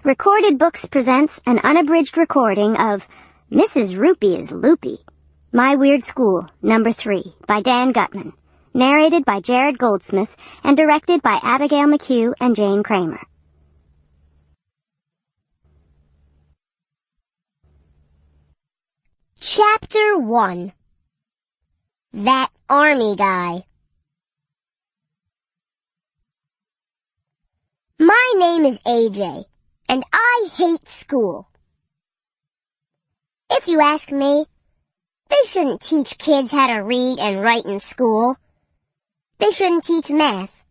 Recorded Books presents an unabridged recording of Mrs. Roopy Is Loopy, My Weird School, Number 3, by Dan Gutman, narrated by Jared Goldsmith, and directed by Abigail McHugh and Jane Kramer. Chapter 1. That Army Guy. My name is AJ, and I hate school. If you ask me, they shouldn't teach kids how to read and write in school. They shouldn't teach math.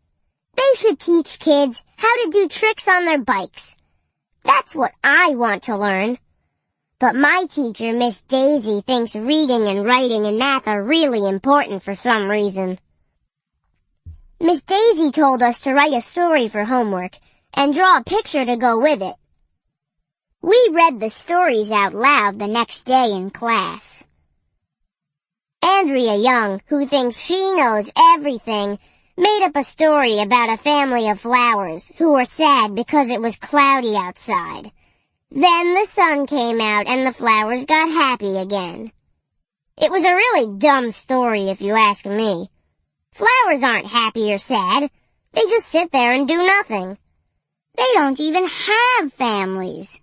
They should teach kids how to do tricks on their bikes. That's what I want to learn. But my teacher, Miss Daisy, thinks reading and writing and math are really important for some reason. Miss Daisy told us to write a story for homework and draw a picture to go with it. We read the stories out loud the next day in class. Andrea Young, who thinks she knows everything, made up a story about a family of flowers who were sad because it was cloudy outside. Then the sun came out and the flowers got happy again. It was a really dumb story if you ask me. Flowers aren't happy or sad. They just sit there and do nothing. They don't even have families.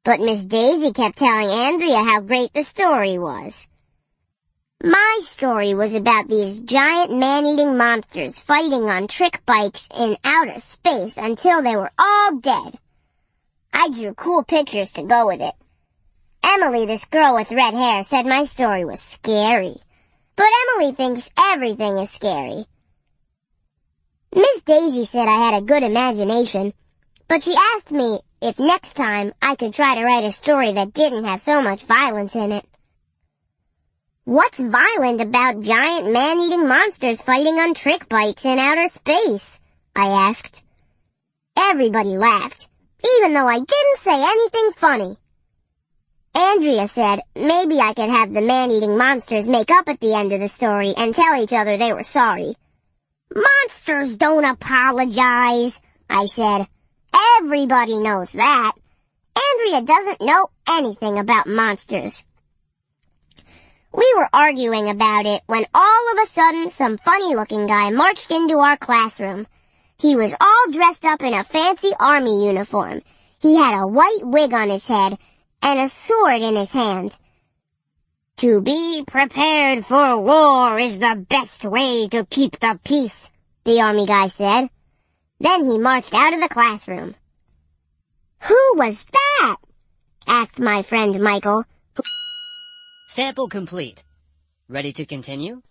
But Miss Daisy kept telling Andrea how great the story was. My story was about these giant man-eating monsters fighting on trick bikes in outer space until they were all dead. I drew cool pictures to go with it. Emily, this girl with red hair, said my story was scary. But Emily thinks everything is scary. Miss Daisy said I had a good imagination, but she asked me if next time I could try to write a story that didn't have so much violence in it. What's violent about giant man-eating monsters fighting on trick bikes in outer space? I asked. Everybody laughed, even though I didn't say anything funny. Andrea said maybe I could have the man-eating monsters make up at the end of the story and tell each other they were sorry. Monsters don't apologize, I said. Everybody knows that. Andrea doesn't know anything about monsters. We were arguing about it when all of a sudden some funny-looking guy marched into our classroom. He was all dressed up in a fancy army uniform. He had a white wig on his head and a sword in his hand. To be prepared for war is the best way to keep the peace, the army guy said. Then he marched out of the classroom. Who was that? Asked my friend Michael. Sample complete. Ready to continue?